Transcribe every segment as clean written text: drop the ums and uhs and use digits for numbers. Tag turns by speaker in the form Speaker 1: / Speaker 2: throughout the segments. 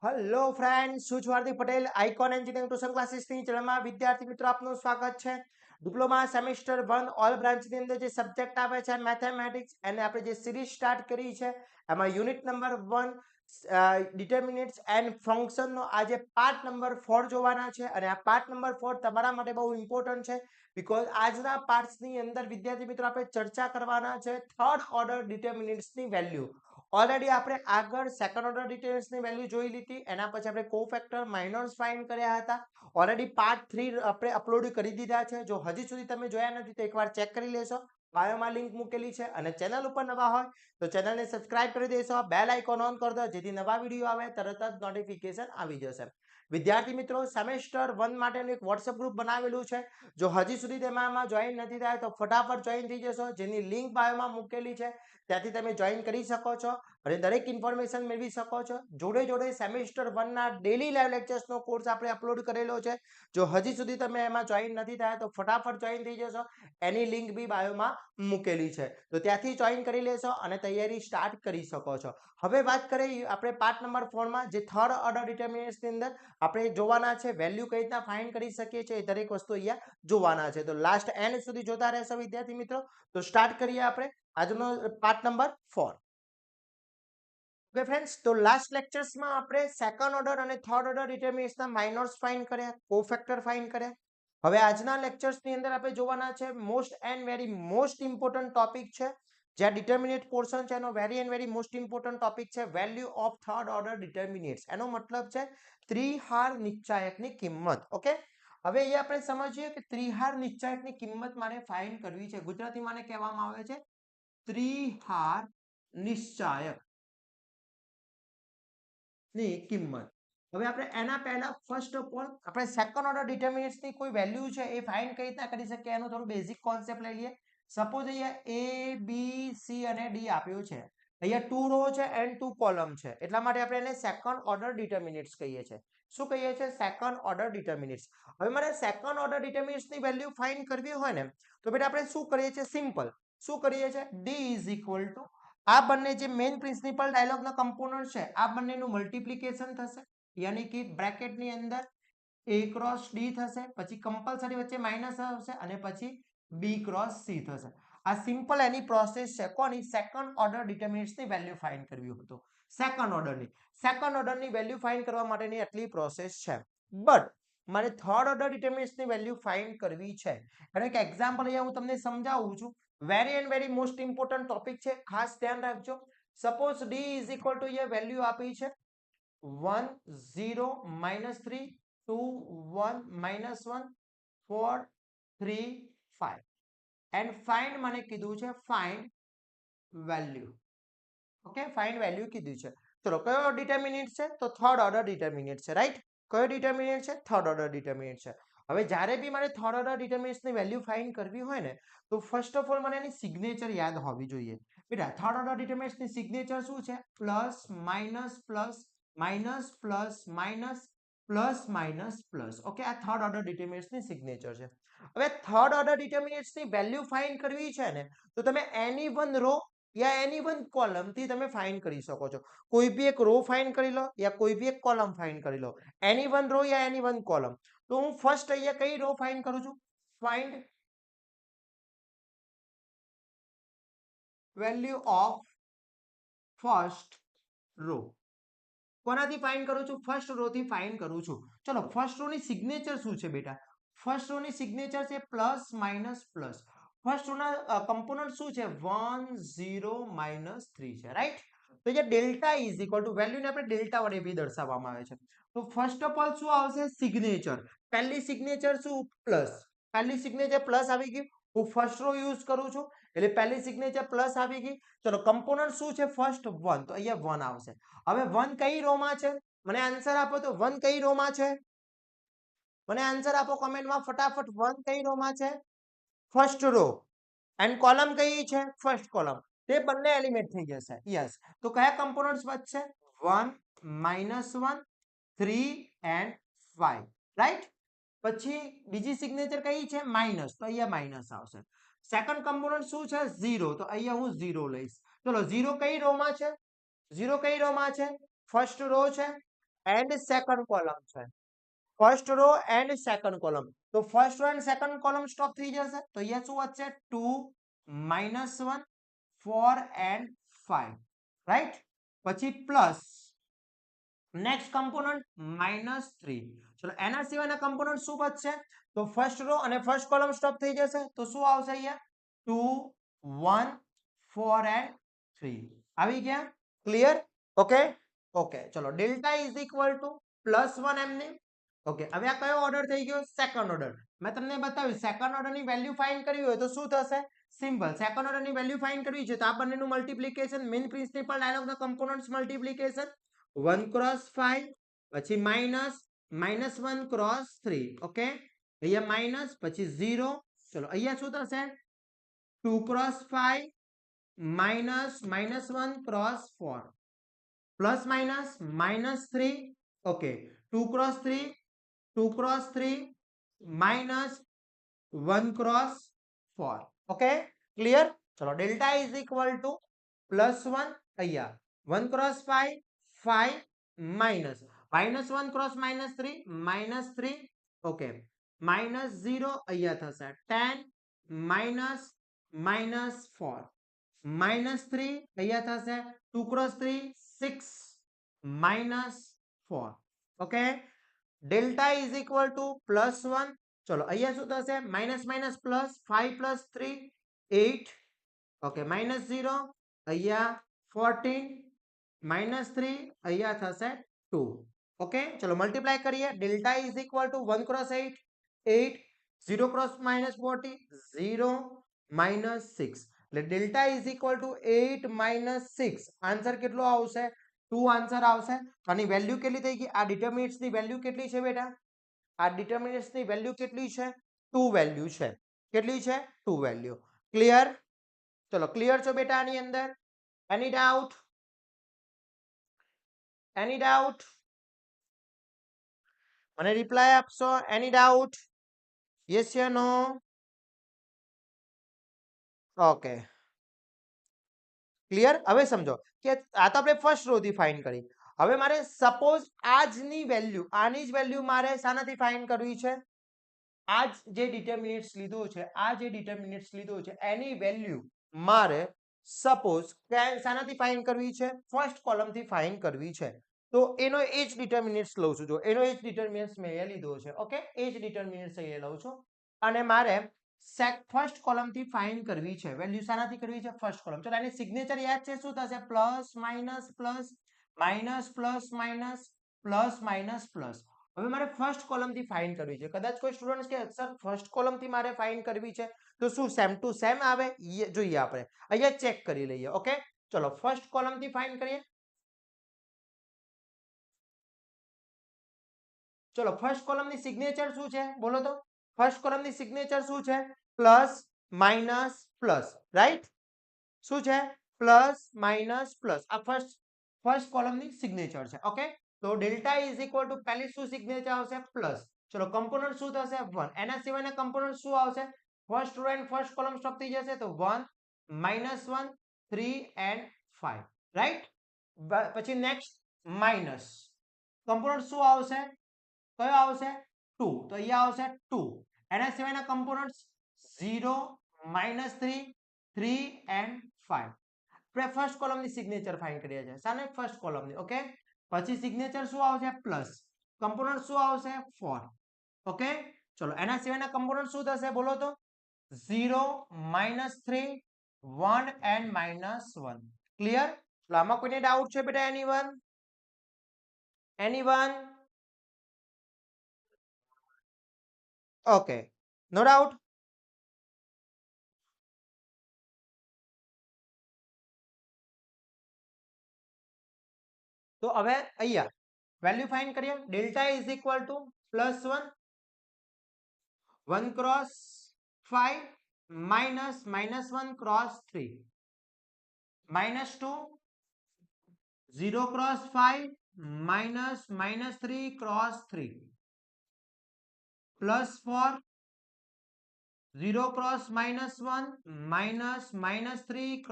Speaker 1: Hello friends, હું છું Hardik Patel. Icon engineering tuition ક્લાસીસની ચેનલમાં વિદ્યાર્થી મિત્રો આપનું સ્વાગત છે. ડિપ્લોમા સેમેસ્ટર 1 ઓલ બ્રાન્ચની અંદર જે સબ્જેક્ટ આવે છે મેથેમેટિક્સ, અને આપણે જે સિરીઝ સ્ટાર્ટ કરી છે એમાં યુનિટ નંબર 1 ડિટર્મિનેટ્સ એન્ડ ફંક્શનનો આજે પાર્ટ નંબર 4 જોવાના છે. અને આ પાર્ટ નંબર 4 તમારા માટે બહુ ઇમ્પોર્ટન્ટ છે, બીકોઝ આજના પાર્ટ્સની અંદર વિદ્યાર્થી મિત્રો આપણે ચર્ચા કરવાના છે થર્ડ ઓર્ડર ડિટર્મિનેટ્સની વેલ્યુ. ઓલરેડી આપણે આગળ સેકન્ડ ઓર્ડર ડિટર્મિનેટ્સની વેલ્યુ જોઈ લીધી, એના પછી આપણે કોફેક્ટર માઇનર્સ ફાઇન્ડ કર્યા હતા. ઓલરેડી પાર્ટ 3 આપણે અપલોડ કરી દીધા છે. જો હજી સુધી તમે જોયા નથી તો એકવાર ચેક કરી લેશો. બાયોમાં લિંક મૂકેલી છે. અને ચેનલ ઉપર નવા હોય તો ચેનલને સબસ્ક્રાઇબ કરી દેશો, બેલ આઇકોન ઓન કરી દો, જેથી નવા વિડીયો આવે તરત જ નોટિફિકેશન આવી જશે. વિદ્યાર્થી મિત્રો, સેમેસ્ટર 1 માટેનું એક વોટ્સએપ ગ્રુપ બનાવેલું છે. જો હજી સુધી તેમાં જોઈન નથી થાય તો ફટાફટ જોઈન થઈ જશો, જેની લિંક બાયોમાં મૂકેલી છે, ત્યાંથી તમે જોઈન કરી શકો છો અને દરેક ઇન્ફોર્મેશન મેળવી શકો છો. જોડે જોડે સેમેસ્ટર 1 ના ડેલી લાઈવ લેક્ચર્સનો કોર્સ આપણે અપલોડ કરેલો છે. જો હજી સુધી તમે એમાં જોઈન નથી થયા તો ફટાફટ જોઈન થઈ જશો, એની લિંક બી બાયોમાં મૂકેલી છે, તો ત્યાંથી જોઈન કરી લેશો અને તૈયારી સ્ટાર્ટ કરી શકો છો. હવે વાત કરીએ આપણે પાર્ટ નંબર 4 માં, જે થર્ડ ઓર્ડર ડિટર્મિનેટ્સની અંદર આપણે જોવાના છે વેલ્યુ કઈ રીતના ફાઇન્ડ કરી શકીએ છીએ, એ દરેક વસ્તુ અહીંયા જોવાના છે. તો લાસ્ટ એન્ડ સુધી જોતા રહેશો વિદ્યાર્થી મિત્રો. તો સ્ટાર્ટ કરીએ આપણે આજનો પાર્ટ નંબર 4. ઓકે ફ્રેન્ડ્સ, તો લાસ્ટ લેક્ચર્સમાં આપણે સેકન્ડ ઓર્ડર અને થર્ડ ઓર્ડર ડિટર્મિનેટ્સના માઇનર્સ ફાઇન્ડ કર્યા, કોફેક્ટર ફાઇન્ડ કર્યા. હવે આજના લેક્ચર્સની અંદર આપણે જોવાના છે most and very most important topic છે, જ્યાં ડિટર્મિનેટ પોર્શન છે એનો very and very most important topic છે વેલ્યુ ઓફ થર્ડ ઓર્ડર ડિટર્મિનેટ્સ. એનો મતલબ છે ત્રિહાર નિશ્ચાયકની કિંમત. ઓકે, હવે અહીંયા આપણે સમજીએ કે ત્રિહાર નિશ્ચાયકની કિંમત મારે ફાઇન્ડ કરવી છે. ગુજરાતીમાં આને કહેવામાં આવે છે ત્રિહાર નિશ્ચાયક ની કિંમત. હવે આપણે એના પહેલા ફર્સ્ટ ઓફ ઓલ આપણે સેકન્ડ ઓર્ડર ડિટર્મિનેટ્સ ની કોઈ વેલ્યુ છે એ ફાઇન્ડ કઈ રીતના કરી શકીએ, એનો થોડું બેઝિક કોન્સેપ્ટ લઈ લઈએ. સપોઝ અહીંયા A B C અને D આપ્યું છે. અહીંયા 2 રો છે એન્ડ 2 કોલમ છે, એટલા માટે આપણે એને સેકન્ડ ઓર્ડર ડિટર્મિનેટ્સ કહીએ છીએ. શું કહીએ છીએ? Second order determinants. હવે મારે સેકન્ડ ઓર્ડર ડિટર્મિનેટ્સ ની વેલ્યુ ફાઇન્ડ કરવી હોય ને, તો બેટા આપણે શું કરીએ છીએ? સિમ્પલ. શું કરીએ છીએ? D ઇઝ ઇક્વલ ટુ આ બંને જે મેઇન પ્રિન્સિપલ ડાયલોગના કમ્પોનન્ટ છે, આ બંનેનું મલ્ટિપ્લિકેશન થશે, યાની કે બ્રેકેટની અંદર A ક્રોસ D થશે, પછી કમ્પલસરી વચ્ચે માઇનસ આવશે અને પછી B ક્રોસ C થશે. આ સિમ્પલ એની પ્રોસેસ છે. કોની? સેકન્ડ ઓર્ડર ડિટર્મિનેટ્સની વેલ્યુ ફાઇન્ડ કરવી હોય તો સેકન્ડ ઓર્ડરની વેલ્યુ ફાઇન્ડ કરવા માટેની આટલી પ્રોસેસ છે. બટ મારે થર્ડ ઓર્ડર ડિટર્મિનેટ્સની વેલ્યુ ફાઇન્ડ કરવી છે. એનો એક એક્ઝામ્પલ અહીંયા હું તમને સમજાવું છું. Very and very most important topic છે, ખાસ ધ્યાન રાખજો. Suppose D is equal to અહીંયા વેલ્યુ આપી છે 1 0 -3 2 1 -1 4 3 5 એન્ડ ફાઇન્ડ મને કીધું છે find value. Okay, find value કીધું છે. ચલો, કયો ડિટર્મિનેન્ટ છે? તો થર્ડ ઓર્ડર ડિટર્મિનેન્ટ છે, રાઈટ? કયો ડિટર્મિનેન્ટ છે? થર્ડ ઓર્ડર ડિટર્મિનેન્ટ છે. હવે જ્યારે બી મારે થર્ડ ઓર્ડર ડિટર્મિનેટ્સની વેલ્યુ ફાઇન્ડ કરવી હોય ને, તો ફર્સ્ટ ઓફ ઓલ મને એની સિગ્નેચર યાદ હોવી જોઈએ. બેટા થર્ડ ઓર્ડર ડિટર્મિનેટ્સની સિગ્નેચર શું છે? Plus minus plus minus plus minus plus minus plus. Okay, આ થર્ડ ઓર્ડર ડિટર્મિનેટ્સની સિગ્નેચર છે. હવે થર્ડ ઓર્ડર ડિટર્મિનેટ્સની વેલ્યુ ફાઇન્ડ કરવી છે ને, તો તમે એની વન રો યા એની વન કોલમ થી તમે ફાઇન્ડ કરી શકો છો. કોઈ બી એક રો ફાઇન્ડ કરી લો યા કોઈ બી એક કોલમ ફાઇન્ડ કરી લો, એની વન રો યા એની વન કોલમ. તો હું ફર્સ્ટ અહીંયા કઈ રો ફાઇન્ડ કરું છું? Find value of first row. કોનાથી ફાઇન્ડ કરું છું? ફર્સ્ટ રો થી ફાઇન્ડ કરું છું. ચલો, ફર્સ્ટ રો ની સિગ્નેચર શું છે બેટા? ફર્સ્ટ રો ની સિગ્નેચર છે plus minus plus. First row ના કમ્પોનન્ટ શું છે? 1 0 -3 છે, રાઈટ? તો જે ડેલ્ટા ઇઝ ઇક્વલ ટુ વેલ્યુને આપણે ડેલ્ટા વડે બી દર્શાવવામાં આવે છે. તો ફર્સ્ટ ઓફ ઓલ શું આવશે? સિગ્નેચર. પહેલી સિગ્નેચર શું? પ્લસ. પહેલી સિગ્નેચર પ્લસ આવી ગઈ. હું ફર્સ્ટ રો યુઝ કરું છું એટલે પહેલી સિગ્નેચર પ્લસ આવી ગઈ. ચલો, કમ્પોનન્ટ શું છે? ફર્સ્ટ 1, તો અહીંયા 1 આવશે. હવે 1 કઈ રો માં છે? મને આન્સર આપો તો 1 કઈ રો માં છે? મને આન્સર આપો કોમેન્ટમાં ફટાફટ. 1 કઈ રો માં છે? First row. એન્ડ કોલમ કઈ છે? First column. તે બંને એલિમેન્ટ થઈ જશે. યસ. તો કયા કમ્પોનન્ટ્સ બચશે? 1 -1 3 એન્ડ 5, રાઈટ? પછી બીજી સિગ્નેચર કઈ છે? માઇનસ, તો અહીંયા માઇનસ આવશે. સેકન્ડ કમ્પોનન્ટ શું છે? 0, તો અહીંયા હું 0 લઈશ. ચલો, 0 કઈ રો માં છે? 0 કઈ રો માં છે? ફર્સ્ટ રો છે. એન્ડ સેકન્ડ કોલમ છે, first row and second column. તો first row and second column stop થઈ જશે. તો અહીંયા શું વધશે? 2 -1 4 એન્ડ 5, રાઈટ. પછી પ્લસ નેક્સ્ટ કમ્પોનન્ટ -3. ચલો એના સિવાયના કમ્પોનન્ટ શું વધશે? તો ફર્સ્ટ રો અને ફર્સ્ટ કોલમ સ્ટોપ થઈ જશે. તો શું આવશે અહીંયા? 2 1 4 એન્ડ 3 આવી ગયા. ક્લિયર? Okay okay. ચલો ડેલ્ટા ઇઝ ઇક્વલ ટુ +1 એમને. ઓકે, હવે આ કયો ઓર્ડર થઈ ગયો? Second order. મેં તમને બતાવ્યું સેકન્ડ ઓર્ડરની વેલ્યુ ફાઇન્ડ કરવી હોય તો શું થશે? સિમ્પલ. સેકન્ડ ઓર્ડરની વેલ્યુ ફાઇન્ડ કરવી છે તો આ બંનેનું મલ્ટિપ્લિકેશન, મેઇન પ્રિન્સિપલ ડાયલોગ ધ કમ્પોનન્ટ્સ મલ્ટિપ્લિકેશન 1 × 5 પછી -1 × 3. ઓકે, અહીંયા માઇનસ પછી 0. ચલો અહીંયા શું થશે? 2 × 5 -1 × 4 plus minus -3. Okay, 2 × 3 2 × 3 -1 × 4. Okay, clear? ચલો ડેલ્ટા ઇઝ ઇક્વલ ટુ +1 અહીંયા 1 × 5 5 -1 × -3 -3. ઓકે, -0 અહીંયા થશે 10 -4 -3 અહીંયા થશે 2 × 3 6 -4. Okay, delta is equal to +1. ચલો અહીંયા શું થશે? Minus minus plus 5 + 3 8. ઓકે, -0 અહીંયા 14 -3 અહીંયા થશે 2. ઓકે, ચલો મલ્ટીપ્લાય કરીએ. Delta is equal to 1 × 8 8 0 × -40 0 -6. એટલે delta is equal two 8 - 6. Answer કેટલો આવશે? 2 આન્સર આવશે. આની વેલ્યુ કેટલી થઈ ગઈ? આ ડિટર્મિનન્ટ્સ ની વેલ્યુ કેટલી છે બેટા? આ ડિટર્મિનન્ટ્સ ની વેલ્યુ કેટલી છે? 2 વેલ્યુ છે. કેટલી છે? 2 વેલ્યુ. ક્લિયર? ચલો ક્લિયર છો બેટા આની અંદર? Any doubt? Any doubt? મને રિપ્લાય આપશો. Any doubt? યસ યા નો? Okay, clear? હવે સમજો કે આ તો આપણે ફર્સ્ટ રો થી ફાઇન્ડ કરી. હવે મારે સપોઝ આજની વેલ્યુ, આની જ વેલ્યુ મારે શાનાથી ફાઇન્ડ કરવી છે? આ જે ડિટર્મિનન્ટ્સ લીધો છે, આ જે ડિટર્મિનન્ટ્સ લીધો છે એની વેલ્યુ મારે સપોઝ શાનાથી ફાઇન્ડ કરવી છે? ફર્સ્ટ કોલમ થી ફાઇન્ડ કરવી છે. તો એનો એ જ ડિટર્મિનન્ટ્સ લઉં છું. જો એનો એ જ ડિટર્મિનન્ટ્સ મેં અહીંયા લીધો છે. ઓકે, એ જ ડિટર્મિનન્ટ્સ અહીંયા લઉં છું અને મારે ફર્સ્ટ કોલમ થી ફાઇન્ડ કરવી છે. વેલ્યુ શાનાથી કરવી છે? First column. ચલો એની સિગ્નેચર યાદ છે? શું થશે? Plus minus plus minus plus minus plus minus plus. હવે મારે ફર્સ્ટ કોલમ થી ફાઇન્ડ કરવી છે. કદાચ કોઈ સ્ટુડન્ટ કે સર ફર્સ્ટ કોલમ થી મારે ફાઇન્ડ કરવી છે તો શું સેમ ટુ સેમ આવે? જોઈએ આપણે અહીંયા ચેક કરી લઈએ. ઓકે, ચલો ફર્સ્ટ કોલમ થી ફાઇન્ડ કરીએ. ચલો ફર્સ્ટ કોલમ ની સિગ્નેચર શું છે? બોલો તો. ફર્સ્ટ કોલમ ની સિગ્નેચર શું છે? Plus minus plus, right? શું છે? Plus minus plus. આ ફર્સ્ટ કોલમ ની સિગ્નેચર છે. ઓકે, તો ડેલ્ટા ઇઝ ઇક્વલ ટુ પહેલી શું સિગ્નેચર આવશે? પ્લસ. ચલો કમ્પોનન્ટ શું થશે? 1. એના સિવાયના કમ્પોનન્ટ શું આવશે? First row and first column stop થઈ જશે તો 1 -1 3 એન્ડ 5, રાઈટ? પછી નેક્સ્ટ માઇનસ કમ્પોનન્ટ શું આવશે? કયો આવશે? 2. તો અહીંયા આવશે 2. એના સિવાયના કમ્પોનન્ટ્સ 0 -3 3 એન્ડ 5. આપણે ફર્સ્ટ કોલમની સિગ્નેચર ફાઇન્ડ કરીએ છીએ. શાને? ફર્સ્ટ કોલમની. ઓકે, પછી સિગ્નેચર શું આવશે? પ્લસ. કમ્પોનન્ટ શું આવશે? 4. ઓકે, ચલો એના સિવાયના કમ્પોનન્ટ શું થશે? બોલો તો. 0 -3 1 એન્ડ -1. ક્લિયર? તો આમાં કોઈને ડાઉટ છે બેટા? Anyone? Anyone? Okay, no doubt? તો હવે અહીંયા વેલ્યુ ફાઇન્ડ કરીએ. Delta is equal to +1 1 × 5 -1 × 3 -2 0 × 5 -3 × 3 +4 0 × -1 -3 ×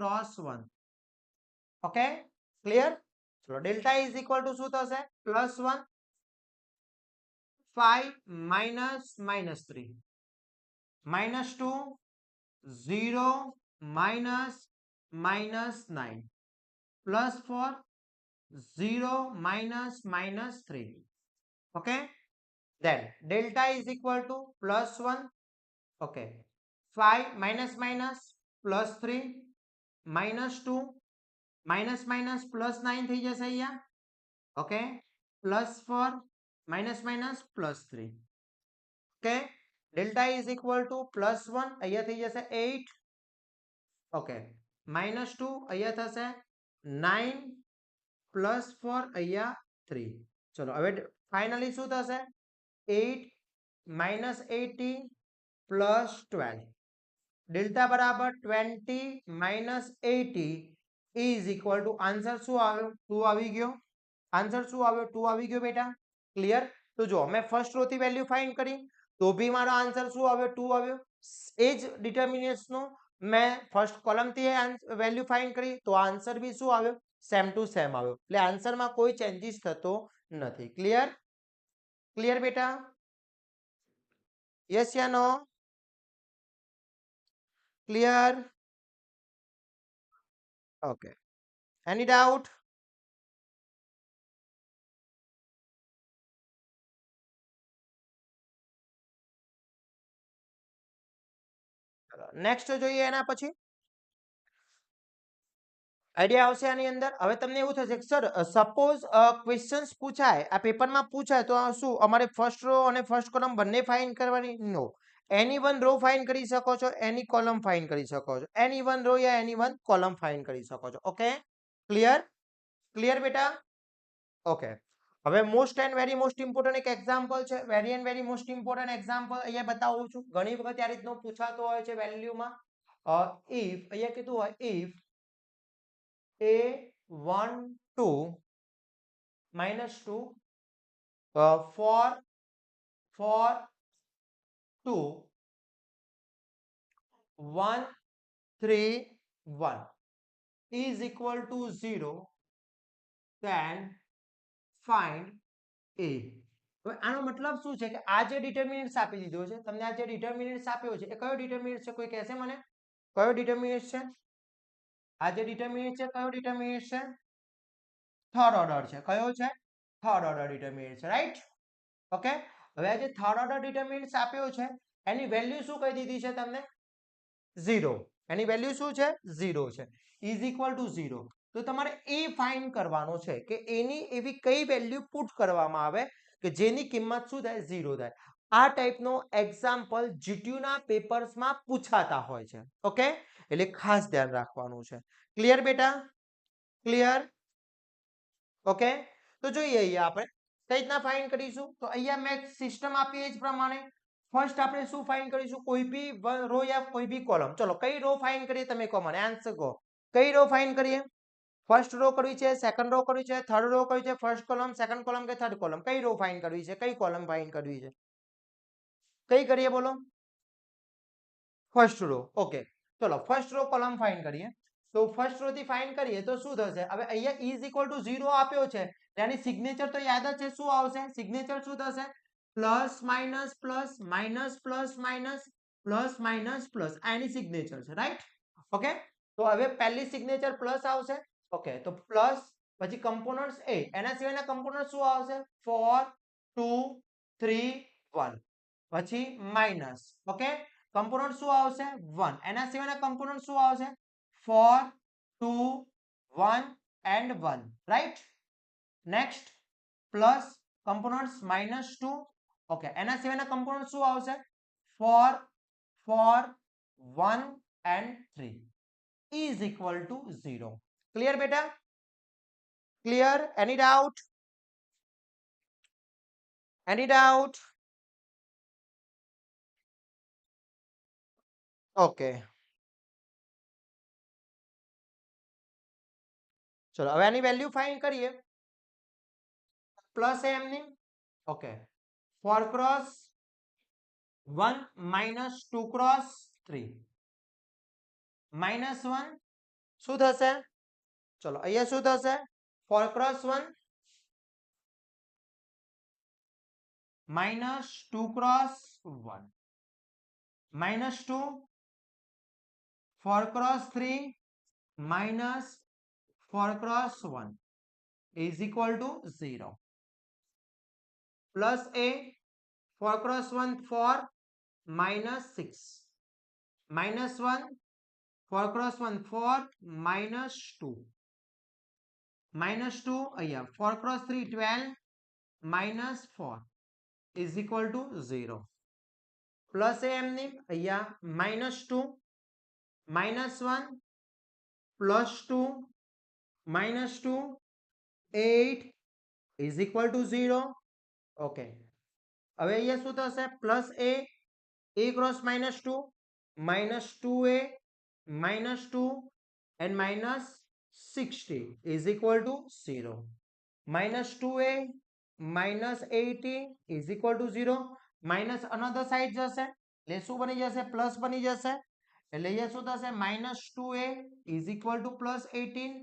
Speaker 1: 1. Okay, clear? ચલો ડેલ્ટા ઇઝ ઇક્વલ ટુ શું થશે +1 5 minus -3 -2 0 -9 +4 0 -3. Okay, then delta is equal to +1. Okay, 5 minus minus +3 -2 minus minus +9 થઈ જશે અહીંયા. Okay, +4 minus minus +3. Okay, delta is equal to +1 અહીંયા થઈ જશે 8. Okay, -2 અહીંયા થશે 9 +4 અહીંયા 3. ચલો હવે ફાઇનલી શું થશે 8 -80 +12. ડેલ્ટા બરાબર 20 -80 ઇઝ ઇક્વલ ટુ આન્સર શું આવ્યો 2 આવી ગયો. આન્સર શું આવ્યો 2 આવી ગયો બેટા. ક્લિયર. તો જો મેં ફર્સ્ટ રો થી વેલ્યુ ફાઇન્ડ કરી તો બી મારો આન્સર શું આવ્યો 2 આવ્યો. એ જ ડિટર્મિનન્ટ્સ નો મેં ફર્સ્ટ કોલમ થી વેલ્યુ ફાઇન્ડ કરી તો આન્સર બી શું આવ્યો સેમ ટુ સેમ આવ્યો. એટલે આન્સરમાં કોઈ ચેન્જીસ થતો નથી. ક્લિયર. ક્લિયર બેટા. યસ યા no. Clear. Okay. Any doubt? Next જોઈએ એના પછી આઈડિયા આવશે આની અંદર. હવે તમને એવું થશે કે સર સપોઝ ક્વેશ્ચન્સ પૂછાય આ પેપરમાં પૂછાય તો શું અમારે ફર્સ્ટ રો અને ફર્સ્ટ કોલમ બંને ફાઇન્ડ કરવાની? નો. એની વન રો ફાઇન્ડ કરી શકો છો, એની કોલમ ફાઇન્ડ કરી શકો છો, એની વન રો યા એની વન કોલમ ફાઇન્ડ કરી શકો છો. Okay, clear. ક્લિયર બેટા. ઓકે, હવે most and very most important એક એક્ઝામ્પલ છે. Very and very most important example અહીંયા બતાવું છું. ઘણી વખત આ રીતનો પૂછાતો હોય છે વેલ્યુમાં. ઇફ અહીંયા કીધું હોય if a12 -2 for 2 1 3 1 is equal to 0, then find a. હવે આનો મતલબ શું છે કે આ જે ડિટર્મિનન્ટ્સ આપી દીધો છે તમને, આ જે ડિટર્મિનન્ટ્સ આપ્યો છે એ કયો ડિટર્મિનન્ટ છે? કોઈ કહેશે મને કયો ડિટર્મિનન્ટ છે? આ જે ડિટર્મિનન્ટ છે કયો ડિટર્મિનન્ટ છે? થર્ડ ઓર્ડર છે. કયો છે? થર્ડ ઓર્ડર ડિટર્મિનન્ટ છે. રાઈટ. ઓકે, હવે આ જે થર્ડ ઓર્ડર ડિટર્મિનન્ટ આપ્યો છે એની વેલ્યુ શું કહી દીધી છે તમને? 0. એની વેલ્યુ શું છે? 0 છે. Is equal two 0. તો તમારે એ ફાઇન્ડ કરવાનો છે કે એની એવી કઈ વેલ્યુ પુટ કરવામાં આવે કે જેની કિંમત શું થાય? 0 થાય. આ ટાઈપનો એક્ઝામ્પલ જીટીયુના પેપર્સમાં પૂછાતા હોય છે. ઓકે, એટલે ખાસ ધ્યાન રાખવાનું છે. ક્લિયર બેટા. ક્લિયર. ઓકે, તો જોઈએ અહીંયા આપણે કઈ રીતના ફાઇન્ડ કરીશું. તો અહીંયા મેં સિસ્ટમ આપી એ જ પ્રમાણે ફર્સ્ટ આપણે શું ફાઇન્ડ કરીશું? કોઈ બી રો યા કોઈ બી કોલમ. ચલો કઈ રો ફાઇન્ડ કરીએ તમે કહો મને, આન્સર કહો. કઈ રો ફાઇન્ડ કરીએ? ફર્સ્ટ રો કરવી છે, સેકન્ડ રો કરવી છે, થર્ડ રો કરવી છે, ફર્સ્ટ કોલમ, સેકન્ડ કોલમ કે થર્ડ કોલમ? કઈ રો ફાઇન્ડ કરવી છે, કઈ કોલમ ફાઇન્ડ કરવી છે? કઈ કરીએ બોલો? First row. ઓકે, ચલો ફર્સ્ટ રો કોલમ ફાઇન્ડ કરીએ. તો ફર્સ્ટ રો થી ફાઇન્ડ કરીએ તો શું થશે? હવે અહીંયા ઇઝ ઇક્વલ ટુ 0 આપ્યો છે, એની સિગ્નેચર તો યાદ જ છે. શું આવશે સિગ્નેચર? શું થશે? Plus minus plus minus plus minus plus minus plus. આ એની સિગ્નેચર છે. રાઈટ. ઓકે, તો હવે પહેલી સિગ્નેચર પ્લસ આવશે. ઓકે, તો પ્લસ પછી કમ્પોનન્ટ્સ એ, એના સિવાયના કમ્પોનન્ટ શું આવશે? 4 2 3 1. પછી માઇનસ. ઓકે, કમ્પોનન્ટ શું આવશે? 1. એના સિવાયના કમ્પોનન્ટ શું આવશે? 4 2 1 and 1. Right. Next plus components -2. Okay, એના સિવાયના કમ્પોનન્ટ શું આવશે? 4 4 1 and 3 is equal to 0. Clear બેટા. ક્લિયર. એની ડાઉટ? Any doubt? ઓકે, ચલો હવે આની વેલ્યુ ફાઇન્ડ કરીએ. પ્લસ એમની. Okay, 4 cross 1 minus 2 cross 3 minus 1 શું થશે? ચલો અહીંયા શું થશે? 4 cross 1 minus 2 cross 1 minus 2 4 cross 3 minus 4 cross 1 is equal to 0 plus a 4 cross 1 4 minus 6 minus 1 4 cross 1 4 minus 2 minus 2 4 cross 3 12 minus 4 is equal to 0 plus a એમની minus 2 minus 1 plus 2 minus 2 8 is equal to 0 okay હવે અહીંયા શું થશે plus a cross minus 2 minus 2a minus 2 and minus 60 is equal to 0 minus 2a minus 80 is equal to 0 minus another side જશે એટલે શું બની જશે પ્લસ બની જશે એટલે અહીંયા શું થશે minus 2a is equal to plus 18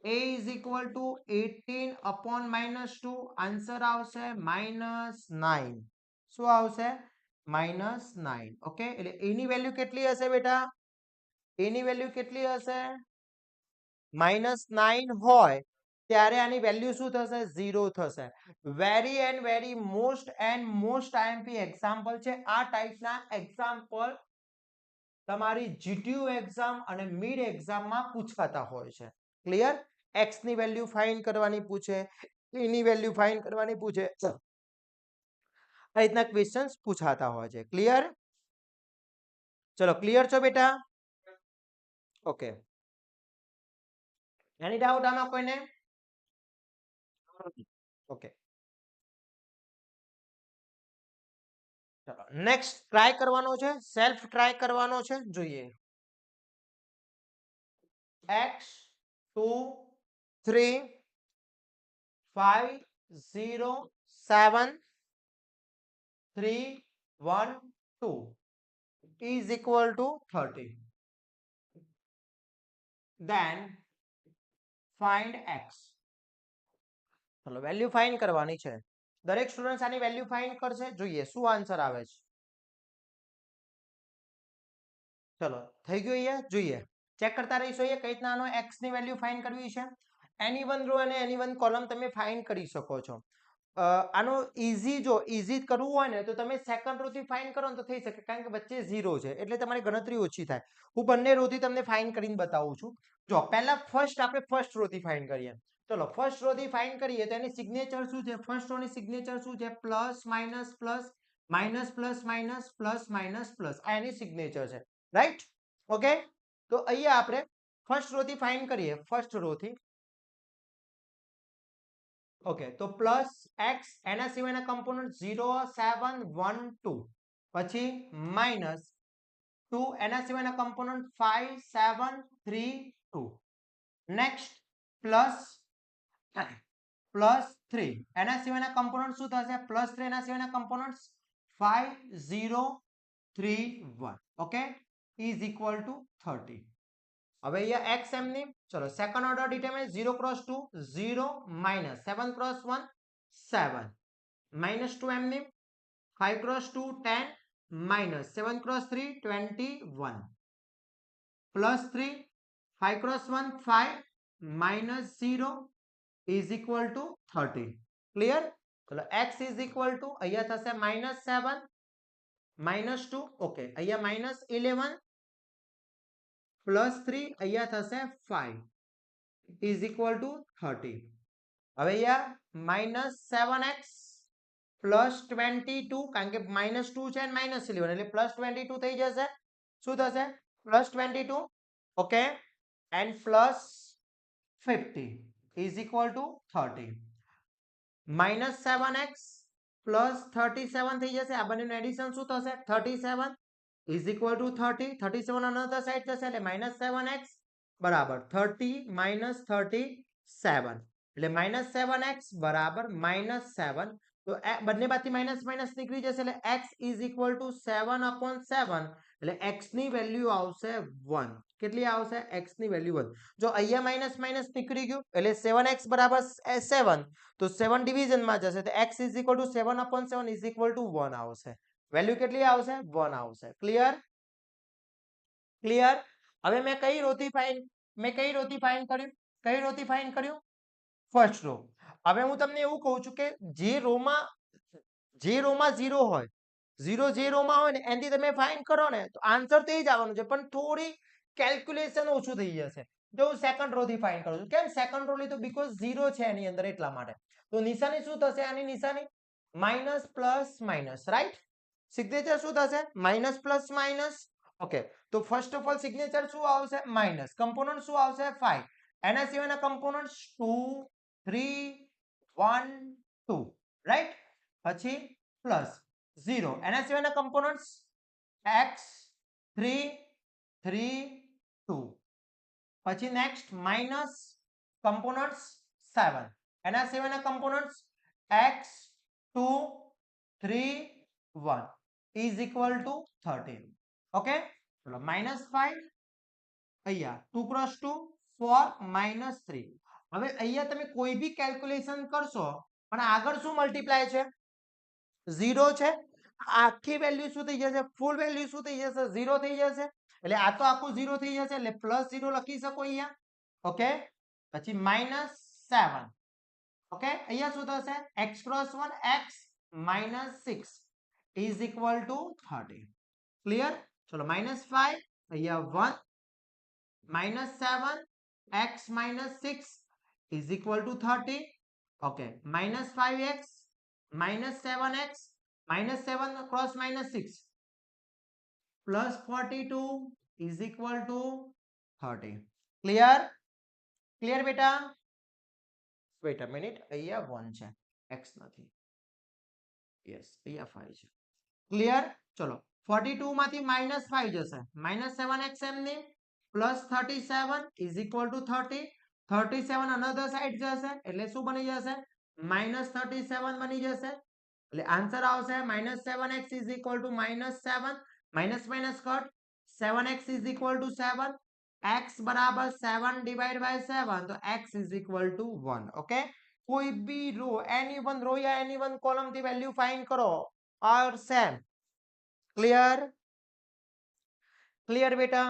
Speaker 1: a is equal to 18 upon minus 2 answer આવશે minus 9 શું આવશે -9 ઓકે એટલે એની વેલ્યુ કેટલી હશે બેટા એની વેલ્યુ કેટલી હશે -9 હોય ત્યારે આની વેલ્યુ શું થશે 0 થશે વેરી મોસ્ટ આઈએમપી એક્ઝામ્પલ છે આ ટાઈપના એક્ઝામ્પલ તમારી જીટીયુ એક્ઝામ અને મિડ એક્ઝામમાં પૂછાતા હોય છે ક્લિયર x ની વેલ્યુ ફાઇન્ડ કરવાની પૂછે e ની વેલ્યુ ફાઇન્ડ કરવાની પૂછે આ રીતના ક્વેશ્ચન્સ પૂછાતા હોય છે ક્લિયર ચલો ક્લિયર છો બેટા ઓકે એની ડાઉટ આમાં કોઈને ઓકે ચલો નેક્સ્ટ ટ્રાય કરવાનો છે સેલ્ફ ટ્રાય કરવાનો છે જોઈએ x 2 3 5 0 7 3 1 2 is equal to 30 then find x ચલો વેલ્યુ ફાઇન્ડ કરવાની છે દરેક સ્ટુડન્ટ્સ આની વેલ્યુ ફાઇન્ડ કરશે જોઈએ શું આન્સર આવે છે ચલો થઈ ગયું અહીંયા જોઈએ ચેક કરતા રહીશું અહીંયા કઈ રીતના આનો x ની વેલ્યુ ફાઇન્ડ કરવી છે એની વન રો અને એની વન કોલમ તમે ફાઇન્ડ કરી શકો છો આનો ઈઝી કરવું હોય ને તો તમે સેકન્ડ રો થી ફાઇન્ડ કરો ને તો થઈ શકે કારણ કે વચ્ચે 0 છે એટલે તમારી ગણતરી ઓછી થાય હું બંને રો થી તમને ફાઇન્ડ કરીને બતાવું છું જો પહેલા આપણે ફર્સ્ટ રો થી ફાઇન્ડ કરીએ ચલો ફર્સ્ટ રો થી ફાઇન્ડ કરીએ તો એની સિગ્નેચર શું છે ફર્સ્ટ રો ની સિગ્નેચર શું છે plus minus plus minus plus minus plus minus plus આ એની સિગ્નેચર છે રાઈટ ઓકે તો અહીંયા આપણે ફર્સ્ટ રો થી ફાઇન્ડ કરીએ ફર્સ્ટ રો થી ઓકે તો પ્લસ x એના સિવાયના કમ્પોનન્ટ 0 7 1 2 પછી માઈનસ 2 એના સિવાયના કમ્પોનન્ટ 5 7 3 2 નેક્સ્ટ પ્લસ 3 એના સિવાયના કમ્પોનન્ટ શું થશે પ્લસ 3 એના સિવાયના કમ્પોનન્ટ્સ 5 0 3 1 ઓકે ઇઝ ઇક્વલ ટુ 30 હવે અહીંયા x એમની ચલો second order determinant 0 cross 2 0 minus 7 cross 1 7 minus 2 એમની 5 cross 2 10 minus 7 cross 3 21 plus 3 5 cross 1 5 minus 0 is equal to 30 clear ચલો x ઇઝ ઇક્વલ ટુ અહીંયા થશે માઈનસ 7 માઈનસ 2 ઓકે અહીંયા માઈનસ 11 પ્લસ 3 અહીંયા થશે 5 ઇઝ ઇક્વલ ટુ 30 હવે અહીંયા માઈનસ 7x પ્લસ 22 કારણ કે માઈનસ 2 છે અને માઈનસ 11 એટલે પ્લસ 22 થઈ જશે શું થશે plus 22 okay and plus 50 is equal to 30 minus 7x plus 37 થઈ જશે આ બંનેનું એડિશન શું થશે 37 is equal to 30 37 another side જશે એટલે -7x બરાબર 30 minus 37 એટલે -7x બરાબર -7 તો બંને બાજુથી માઈનસ માઈનસ નીકળી જશે એટલે x is equal to 7 upon 7 એટલે x ની વેલ્યુ આવશે 1 કેટલી આવશે x ની વેલ્યુ 1 જો અહીંયા માઈનસ માઈનસ નીકળી ગયું એટલે 7x બરાબર 7 તો 7 ડિવિઝન માં જશે તો x = 7/7 = 1 આવશે વેલ્યુ કેટલી આવશે 1 આવશે ક્લિયર ક્લિયર હવે મેં કઈ રોથી ફાઇન્ડ કર્યું ફર્સ્ટ રો હવે હું તમને એવું કહું છું કે જે રોમાં 0 હોય 0 જે રોમાં હોય ને એનાથી તમે ફાઇન્ડ કરો ને તો આન્સર તો એ જ આવવાનું છે પણ થોડી કેલ્ક્યુલેશન ઓછું થઈ જશે જો હું સેકન્ડ રો થી ફાઇન્ડ કરું છું કેમ સેકન્ડ રો લીધું બીકોઝ 0 છે એની અંદર એટલા માટે તો નિશાની શું થશે આની નિશાની minus plus minus right signature શું થશે માઈનસ પ્લસ માઈનસ ઓકે તો ફર્સ્ટ ઓફ ઓલ સિગ્નેચર શું આવશે માઈનસ કમ્પોનન્ટ શું આવશે 5 એના સિવાયના કમ્પોનન્ટ્સ 2 3 1 2 રાઈટ પછી પ્લસ 0 એના સિવાયના કમ્પોનન્ટ્સ x 3 3 2 પછી નેક્સ્ટ માઈનસ કમ્પોનન્ટ્સ 7 એના સિવાયના components x 2 3 1 is equal to 13 okay ચલો -5 અહીંયા 2 × 2 4 -3 હવે અહીંયા તમે કોઈ બી કેલ્ક્યુલેશન કરશો પણ આગળ શું મલ્ટીપ્લાય છે 0 છે આખી વેલ્યુ શું થઈ જશે ફૂલ વેલ્યુ શું થઈ જશે 0 થઈ જશે એટલે આ તો આખું 0 થઈ જશે એટલે +0 લખી શકો અહીંયા ઓકે પછી -7 ઓકે અહીંયા શું થશે x × 1 x -6 is equal to 30 clear ચલો -5 અહીંયા 1 -7 x -6 is equal to 30 okay -5x -7x -7 cross -6 plus 42 is equal to 30 clear clear બેટા wait a minute અહીંયા 1 છે x નથી yes અહીંયા 5 છે clear ચલો 42 માંથી -5 જશે -7x એમની plus 37 is equal to 30 37 another side જશે એટલે શું બની જશે -37 બની જશે એટલે આન્સર આવશે -7x is equal to -7 minus minus cut 7x is equal to 7 x બરાબર 7 divided by 7 તો x is equal to 1 okay कोई भी रो एनी वन रो या एनी वन कॉलम थी वैल्यू फाइंड करो और सेम क्लियर क्लियर बेटा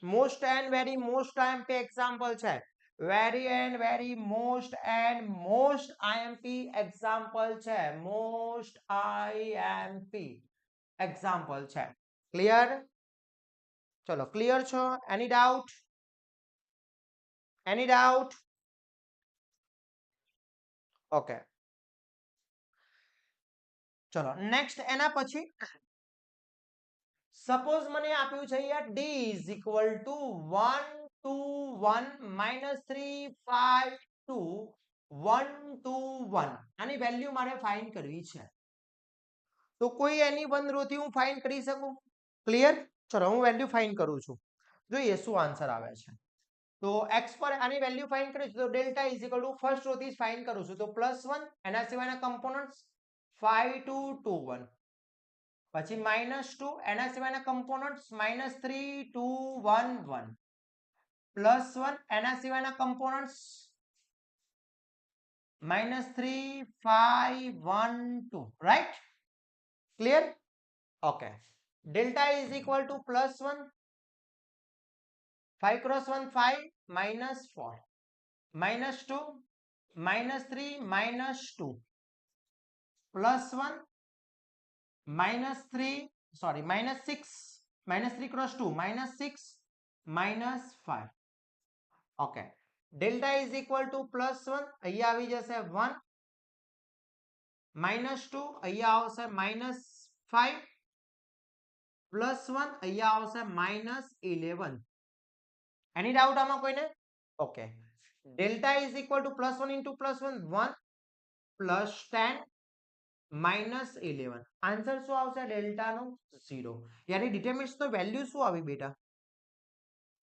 Speaker 1: most and very most time पे एग्जांपल है very and very most IMP example है मोस्ट आईएमपी एग्जांपल है क्लियर चलो क्लियर छो एनी डाउट ओके चलो नेक्स्ट एना पछी सपोज मने आप्યું છે યાર d is equal to 1 2 1 -3 5 2 1 2 1 આની વેલ્યુ મારે ફાઇન્ડ કરવી છે તો કોઈ એની વન રો થી હું ફાઇન્ડ કરી શકું ક્લિયર ચલો હું વેલ્યુ ફાઇન્ડ કરું છું જોઈએ શું આન્સર આવે છે તો x પર આની વેલ્યુ ફાઇન્ડ કરીશું તો delta is equal to first row થી ફાઇન્ડ કરું છું તો +1 એના સિવાયના કમ્પોનન્ટ્સ 5 2 2 1 પછી -2 એના સિવાયના કમ્પોનન્ટ્સ -3 2 1 1 +1 એના સિવાયના components -3 5 1 2 right clear okay delta is equal to +1 5 × 1 5 -4 -2 -3 -2 +1 -3 sorry -6 -3 × 2 -6 -5 okay delta is equal to +1 અહીંયા આવી જશે 1 -2 અહીંયા આવશે -5 +1 અહીંયા આવશે -11 એની ડાઉટ આમાં કોઈને okay delta is equal to +1 * +1 1 +10 -11 answer શું આવશે ડેલ્ટા નો 0 યાની ડિટરમિનન્ટ્સ નો વેલ્યુ શું આવી બેટા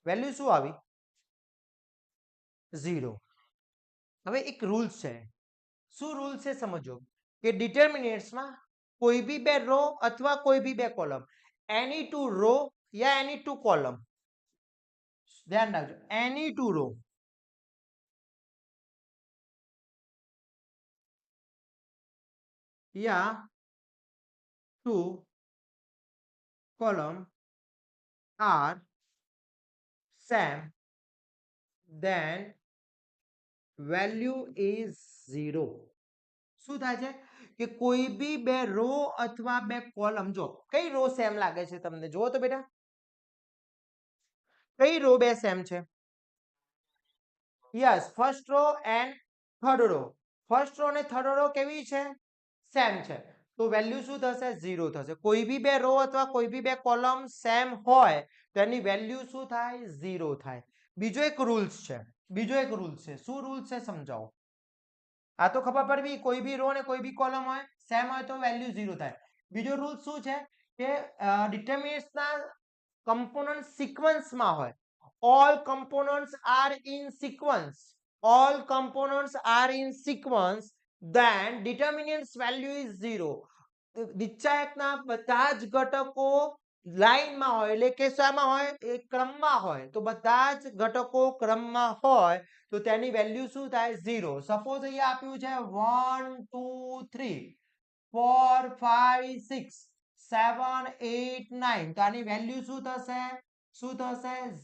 Speaker 1: વેલ્યુ શું આવી 0 હવે એક રૂલ્સ છે શું રૂલ છે સમજો કે ડિટરમિનન્ટ્સ માં કોઈ भी બે રો અથવા કોઈ भी બે કોલમ એની ટુ રો या એની ટુ કોલમ ધ્યાન રાખજો, એની ટુ રો યા two column are same, then value is 0. શું થાય છે કે કોઈ બી બે રો અથવા બે કોલમ, જો કઈ રો સેમ લાગે છે તમને, જુઓ તો બેટા કઈ રો બે સેમ છે? Yes, first row and third row. First row અને થર્ડ રો કેવી છે? સેમ છે. તો વેલ્યુ શું થશે? 0 થશે. કોઈ બી બે રો અથવા કોઈ બી બે કોલમ સેમ હોય તો એની વેલ્યુ શું થાય? 0 થાય. બીજો એક રૂલ્સ છે, શું રૂલ્સ છે સમજાવો. આ તો ખબર પડવી, કોઈ બી રો અને કોઈ બી કોલમ હોય સેમ હોય તો વેલ્યુ 0 થાય. બીજો રૂલ શું છે કે ડિટરમિનન્ટ્સના કમ્પોનન્ટ સિક્વન્સમાં હોય. all components are in sequence, then determinant's value is 0. નિશ્ચાયકના બધા જ ઘટકો લાઈનમાં હોય, એટલે કે શામાં હોય? એ ક્રમમાં હોય. તો બધા જ ઘટકો ક્રમમાં હોય તો તેની વેલ્યુ શું થાય? 0. સપોઝ અહીંયા આપ્યું છે 1 2 3 4 5 6 7 8 9, તો આની વેલ્યુ શું થશે?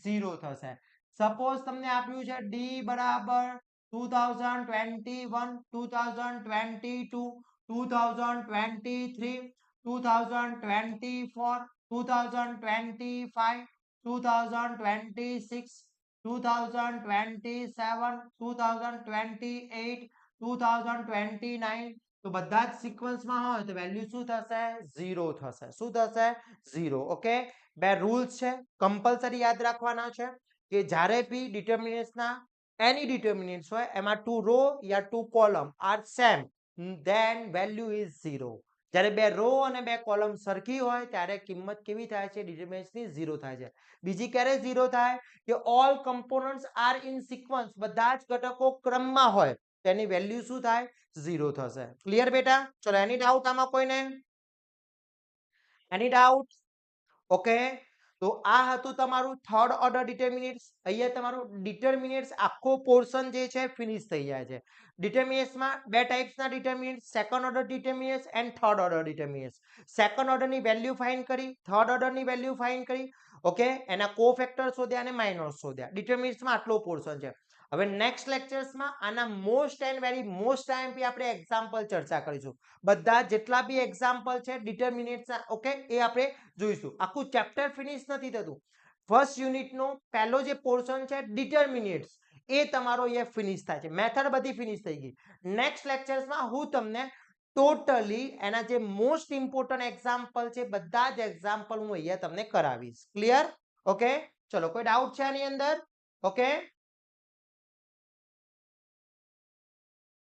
Speaker 1: 0 થશે. સપોઝ તમને આપ્યું છે ડી બરાબર 2021 2022 2023 2024 2025 2026 2027 2028 2029, તો બધા જ સિક્વન્સમાં હોય તો વેલ્યુ શું થશે? 0 થશે. શું થશે? 0. ઓકે, બે રૂલ્સ છે, કમ્પલસરી યાદ રાખવાના છે કે જ્યારે બી ડિટર્મિનન્ટ્સના એની ડિટર્મિનન્ટ્સ હોય એમાં ટુ રો યા two column are same, then value is 0. જ્યારે બે રો અને બે કોલમ સરખી હોય ત્યારે કિંમત કેવી થાય છે? ડિટર્મિનન્ટ્સની 0 થાય છે. બીજી ક્યારે 0 થાય? કે all components are in sequence, બધા જ ઘટકો ક્રમમાં હોય તેની વેલ્યુ શું થાય? 0 થશે. ક્લિયર બેટા? ચલો, એની ડાઉટ આમાં કોઈને? એની ડાઉટ? ઓકે, તો આ હતું તમારું થર્ડ ઓર્ડર ડિટર્મિનન્ટ્સ. અહીંયા તમારું ડિટર્મિનન્ટ્સ આખો પોર્શન જે છે ફિનિશ થઈ જાય છે. ડિટર્મિનન્ટ્સમાં બે ટાઈપ્સના determinants, second order determinants and third order determinants. Second ઓર્ડરની વેલ્યુ ફાઇન્ડ કરી, થર્ડ ઓર્ડરની વેલ્યુ ફાઇન્ડ કરી. ઓકે, એના કોફેક્ટર શોધ્યા અને માઇનોર શોધ્યા. ડિટર્મિનન્ટ્સમાં આટલો પોર્શન છે. હવે નેક્સ્ટ લેક્ચર્સમાં આના મોસ્ટ એન્ડ વેરી મોસ્ટ ટાઈમથી આપણે એક્ઝામ્પલ ચર્ચા કરીશું. બધા જેટલા બી એક્ઝામ્પલ છે ડિટર્મિનન્ટ્સના, ઓકે, એ આપણે જોઈશું. આખું ચેપ્ટર ફિનિશ નથી થતું. ફર્સ્ટ યુનિટનો પહેલો જે પોર્શન છે ડિટર્મિનન્ટ્સ, એ તમારો એ ફિનિશ થાય છે. મેથડ બધી ફિનિશ થઈ ગઈ. નેક્સ્ટ લેક્ચર્સમાં હું તમને ટોટલી એના જે મોસ્ટ ઇમ્પોર્ટન્ટ એક્ઝામ્પલ છે બધા જ એક્ઝામ્પલ હું અહીંયા તમને કરાવીશ. ક્લિયર? ઓકે, ચલો, કોઈ ડાઉટ છે આની અંદર? ઓકે.